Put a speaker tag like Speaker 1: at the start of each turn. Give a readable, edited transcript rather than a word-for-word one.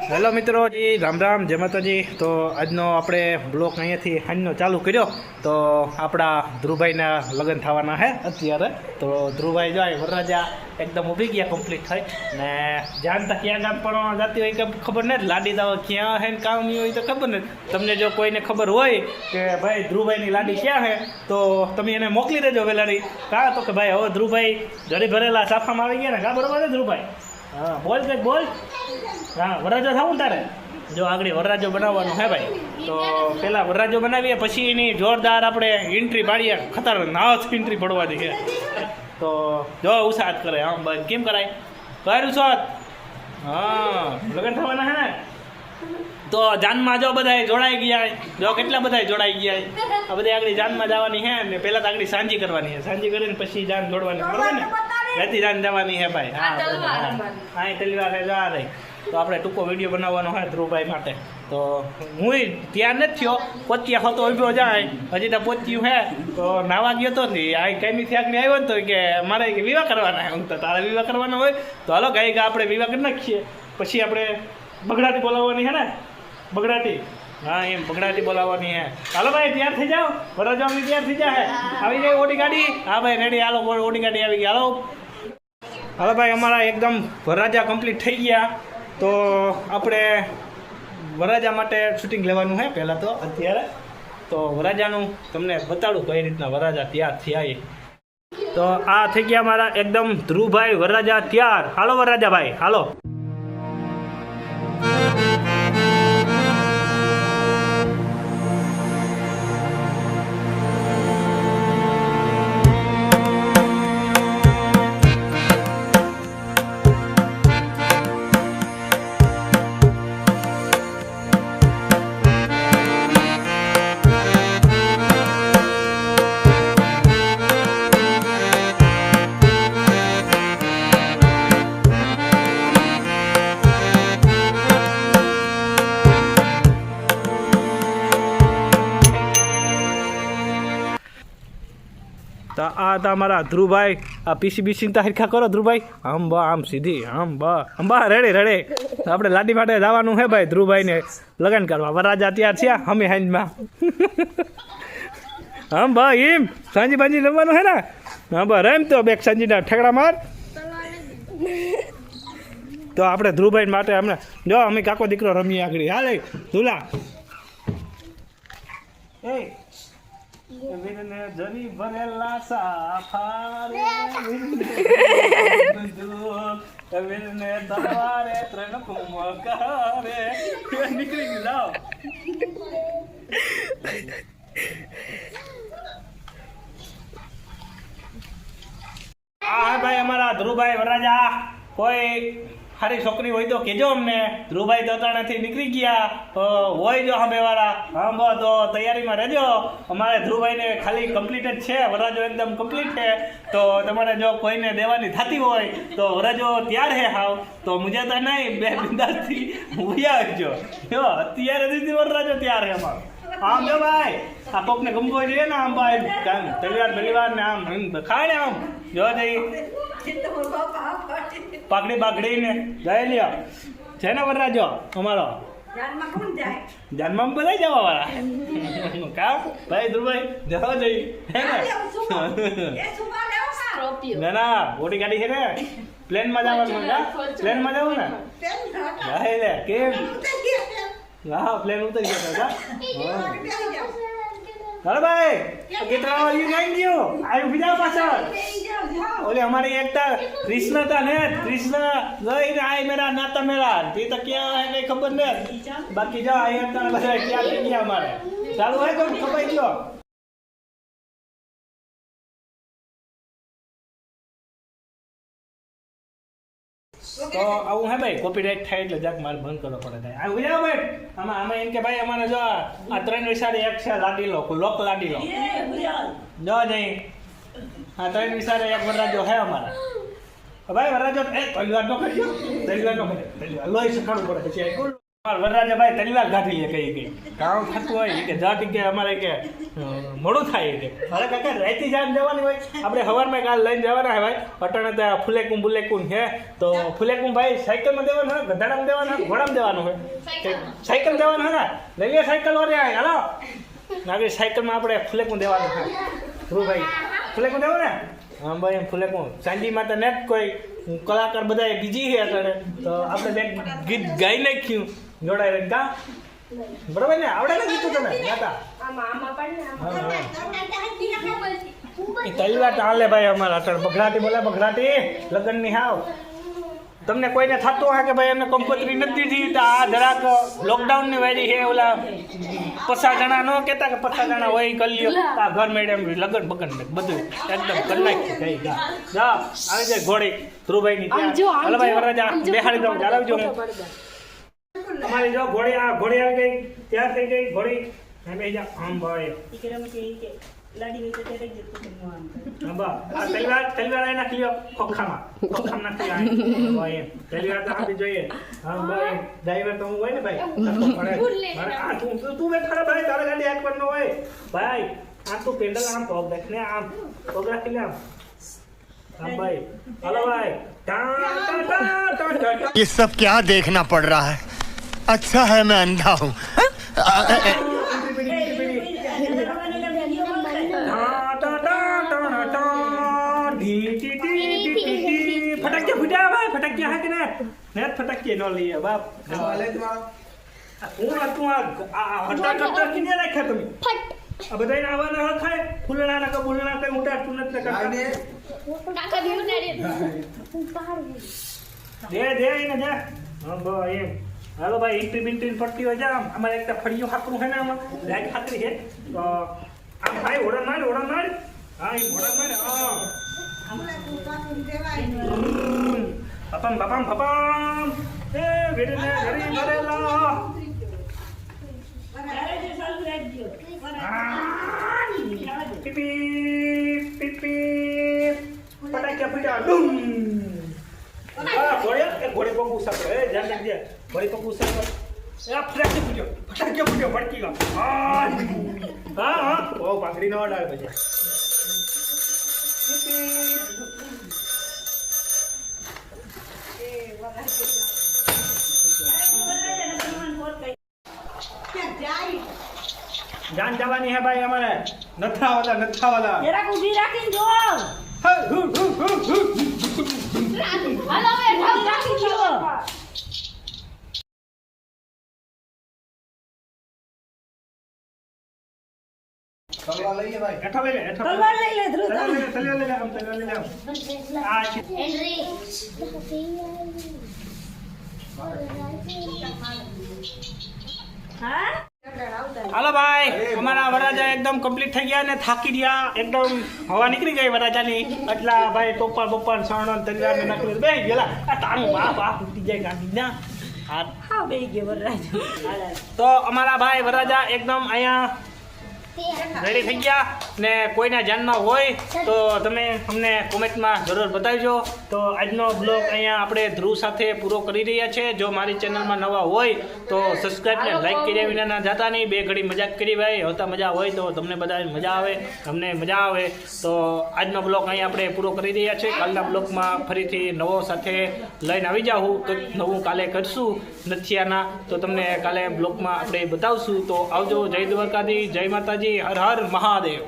Speaker 1: Hello મિત્રો જી, રામ રામ, જય માતાજી. તો આજનો આપણે બ્લોક અહીંયાથી હાંજનો ચાલુ કર્યો. તો આપણા ધ્રુવભાઈના લગ્ન થવાના છે અત્યારે. તો ધ્રુવભાઈ જાય વરરાજા એકદમ ઊભી ગયા કમ્પ્લીટ થઈ ને જાણતા ક્યાં ગામ પણ જતી હોય કે ખબર નથી, લાડી દાવા ક્યાં છે ને કામ નહીં હોય તો ખબર નથી. તમને જો કોઈને ખબર હોય કે ભાઈ ધ્રુવભાઈની લાડી ક્યાં છે તો તમે એને મોકલી દેજો વેલાડી. કાં તો કે ભાઈ હવે ધ્રુવભાઈ જડી ભરેલા સાફામાં આવી ગયા ને, કાં બરોબર છે ધ્રુવભાઈ? હા બોલ કંઈક બોલ. હા વરરાજો થવું તારે જો આગળ વરરાજો બનાવવાનો હે ભાઈ. તો પહેલાં વરરાજો બનાવીએ પછી એની જોરદાર આપણે એન્ટ્રી પાડીએ. ખતરનાક એન્ટ્રી પડવાની છે. તો જો ઉત્સાહ કરે આમ ભાઈ કેમ કરાય કર ઉત્સાહ. હા લગ્ન થવાના હે ને તો જાનમાં જો બધા જોડાઈ ગયા. જો કેટલા બધા જોડાઈ ગયા. આ બધા આગળ જાનમાં જવાની છે ને પહેલાં તો આગળ સાંજી કરવાની છે. સાંજી કરીને પછી જાન જોડવાની બરાબર ને. રહેતી જાન જવાની છે ભાઈ. હા હા તલવાર જવા રહી. તો આપણે ટૂંકો વિડીયો બનાવવાનો હોય ધ્રુવભાઈ માટે. તો હું ત્યાં નથી થયો, પોતિયા હોતો ઉભો જાય હજી તો પોત્યું હે. તો નાવા ગયો તો ને આ કઈથી આગળ આવ્યો ને તો કે મારે વિવાહ કરવાના હું તો તારે વિવાહ કરવાનો હોય તો હાલો ગાઈ આપણે વિવાહ કરી નાખીએ. પછી આપણે બગડાટી બોલાવવાની હે ને, બગડાટી. હા એમ બગડાટી બોલાવવાની હે. હાલો ભાઈ તૈયાર થઈ જાઓ, વરરાજાની તૈયાર થઈ જાય. આવી ગઈ ઓડી ગાડી. હા ભાઈ રેડી, હાલો ઓડી ગાડી આવી ગઈ. હાલો હાલો ભાઈ અમારા એકદમ વરરાજા કમ્પ્લીટ થઈ ગયા. તો આપણે વરરાજા માટે શૂટિંગ લેવાનું છે પહેલાં તો અત્યારે. તો વરરાજાનું તમને બતાડું કઈ રીતના વરરાજા તૈયાર થયા. તો આ થઈ ગયા મારા એકદમ ધ્રુવભાઈ વરરાજા તૈયાર. હાલો વરરાજા ભાઈ હાલો. તો આ હતા અમારા ધ્રુવભાઈ. આ પીસી હરખા કરો ધ્રુવભાઈ. આમ બા આમ સીધી આમ બા અંબા રેડે રેડે. તો આપણે લાડી માટે જવાનું છે ભાઈ ધ્રુવભાઈને લગ્ન કરવા. વરરાજા તૈયાર છે અમે હાંજમાં. આમ બા એમ સાંજી બાંજી રમવાનું છે ને. હા બા રમ તો બેક સાંજીના ઠેકડા માર. તો આપણે ધ્રુવભાઈ માટે અમને જો અમે કાકો દીકરો રમીએ આગળ. હાલે ધુલા એ વીરને જરી ભરેલા સાફા રે વીરને દરબારે ત્રણ કુમકારે નીકળી ગયું. લાવ હા ભાઈ અમારા ધ્રુવભાઈ વરરાજા. કોઈ સારી છોકરી હોય તો કહેજો અમને. ધ્રુવભાઈ દોતાણાથી નીકળી ગયા હોય જો હમેવાળા હા તો તૈયારીમાં રહેજો. અમારે ધ્રુવભાઈને ખાલી કમ્પ્લીટ જ છે, વરરાજો એકદમ કમ્પ્લીટ છે. તો તમારે જો કોઈને દેવાની થતી હોય તો વરરાજો તૈયાર હે હાવ. તો મુજાતા નહીં બે બિંદાસથી ઉભી આવજો. જો અત્યારે દીધી વરરાજો તૈયાર હે અમારો. આમ જો ભાઈ આ કોકને ગમવો જોઈએ ને આમ ભાઈ તલીવાર બલીવાર ને આમ ખાય ને આમ જો જઈ પાકડી બાકડી ને જઈ લ્યો છે ને વરરાજો અમારો. જાનમાં બધા જવા વાળા કા ભાઈ ધ્રુવભાઈ જવા જઈ ના ના મોટી ગાડી છે ને પ્લેનમાં જવાનું. પ્લેનમાં જવું ને લે કેમ હા પ્લેન ઉતરી ગયો. હાલો ભાઈ કેટલા વાગ્યું ગાઈ ગયું આ ઉભી જાવ પાછળ. ઓલે અમારી એકતા કૃષ્ણ હતા ને, કૃષ્ણ લઈને આય મેરા નાતા મેરા તે તો ક્યાં હે કઈ ખબર ને. બાકી જો આ એકતા બધા ક્યાં થઈ ગયા અમારે. ચાલુ હોય તો ખબર ગયો. તો આવું હે ભાઈ કોપીરાઇટ થાય એટલે જાક મારે બંધ કરવો પડે. આ ઉજા ભાઈ આમાં એમ કે ભાઈ અમારે જો આ ત્રણ વિસારે એક છે લાડી લો લોક લાડી લો જો જઈ. આ ત્રણ વિસારે એક વરરાજો હે અમારા. ભાઈ વરરાજો એ તલવાર નો કરજો, તલવાર નો કરે લોહી સકાળું પડે પછી વરરાજા ભાઈ તલીવાર ગાંઠી કઈ કઈ કામ થતું હોય કે જટ કે અમારે કે મોડું થાય કે અરે કાકા રાતી જાન જવાની હોય આપણે સવારમાં કાલ લઈને જવાના હોય ભાઈ અટાણે ત્યાં ફુલેકું બુલેકું છે તો ફુલેકું ભાઈ સાયકલમાં દેવાનું હોય ગધાડામાં દેવાનું હોય ઘોડામાં દેવાનું હોય સાયકલ દેવાનું હોય ને લઈએ સાયકલ વાળે હાલો નાગરી સાયકલમાં આપણે ફુલેકું દેવાનું હોય ધ્રુવભાઈ ફુલેકું દેવું ને હા ભાઈ એમ ફુલેકું સાંજી માતા નેટ કોઈ કલાકાર બધા બીજી છે અત્યારે તો આપણે બે ગીત ગાઈ નાખ્યું જોડાય કા બરોબર ને આવડે ને ગીતું તને ગાતા તલવાર ચાલે ભાઈ અમારા અત્યારે બઘડાટી બોલે બઘડાટી લગ્નની હાવ તમને કોઈને થતું હોય કે ભાઈ એમને કંકોત્રી નથી દીધી તો આ જરાક લોકડાઉનની વારી છે ઓલા 50 જણા ન કહેતા કે 50 જણા હોય કરી લ્યો આ ઘર મેડમ લગ્ન બગન બધું એકદમ કરી નાખ્યું કઈ જા આવી જાય ઘોડી ધ્રુવભાઈની ત્યાં હલો ભાઈ વરરાજા બેહાડી દઉં ચાલાવજો હું તમારી જો ઘોડી આવી ગઈ ત્યાં થઈ ગઈ ઘોડી એમ બે જા આમ ભાઈ તલવાર આઈ નાખી લ્યો ખોખામાં નાખી ભાઈ તલવાર તો આપી જોઈએ હા ભાઈ ડ્રાઈવર તો હું હોય ને ભાઈ તું બેઠા ભાઈ તારે ગાડી હાથ પર ન હોય ભાઈ આ તું પેન્ડલ આમ પગ દેખ ને આમ પગ રાખી લે આમ ભાઈ હલો ભાઈ
Speaker 2: ये सब क्या देखना पड़ रहा है अच्छा है मैं अंधा हूँ
Speaker 1: फटकिया फुटा भाई फटकिया है कि ना नेट फटकिया नो लिए बाप वाले तुम्हारा तू हटा करता कि नहीं रखा तुम फट अब बताई ना आवा ना खाए फुलना ना का बोलना कहीं उठा तू न करता काका दे दे ना जा हां भाई हेलो भाई इंट्री बिंट्री पट्टी हो जा हमारे एक फड़ियो हाकरू है ना हम लाइट खातरी है तो आम भाई ओड़ा मार हां ये ओड़ा मार हां Papam. Gede marela. Pipi. Patakia pita. Dum. घोड़े को पूछा ध्यान रख दिया घोड़े को पूछा फटाके फुट्यो भड़की का हाँ ओ पाकड़ी न डाल बजे जान जवानी है भाई हमारे नथा वाला
Speaker 3: जरा उभी રાખીને જો
Speaker 1: हेलो
Speaker 3: બેઠા રાખી જો
Speaker 1: तलवार लइए भाई एठा ले
Speaker 3: તલવાર લઈ લે ધ્રુવ
Speaker 1: तलवार ले हम आ
Speaker 4: हेनरी
Speaker 3: હા
Speaker 1: हेलो भाई हमारा वराजा एकदम कंप्लीट થઈ ગયા ને થાકી ગયા એકદમ હવા નીકળી ગઈ વરાજાની એટલા ભાઈ ટોપર સાણો તલવાર ને નાખી બે ગેલા આ તાણું બા ફૂટી જાય ગાંડી ના
Speaker 3: હા બે ગયો વરરાજ
Speaker 1: તો અમારા ભાઈ વરાજા એકદમ અહીંયા રેડી થઈ ગયા ને કોઈના ધ્યાનમાં હોય તો તમે અમને કોમેન્ટમાં જરૂર બતાવજો તો આજનો બ્લોગ અહીંયા આપણે ધ્રુવ સાથે પૂરો કરી રહ્યા છે જો મારી ચેનલમાં નવા હોય તો સબસ્ક્રાઈબ ને લાઈક કર્યા વિના ના જતા નહીં બે ઘડી મજાક કરી ભાઈ હોતા મજા હોય તો તમને બધાને મજા આવે અમને મજા આવે તો આજનો બ્લોગ અહીંયા આપણે પૂરો કરી રહ્યા છે કાલના બ્લોગમાં ફરીથી નવો સાથે લઈને આવી જાઉં તો નવું કાલે કરશું નથિયાના તો તમને કાલે બ્લોગમાં આપણે બતાવશું તો આવજો જય દ્વારકાધી જય માતાજી હર હર મહાદેવ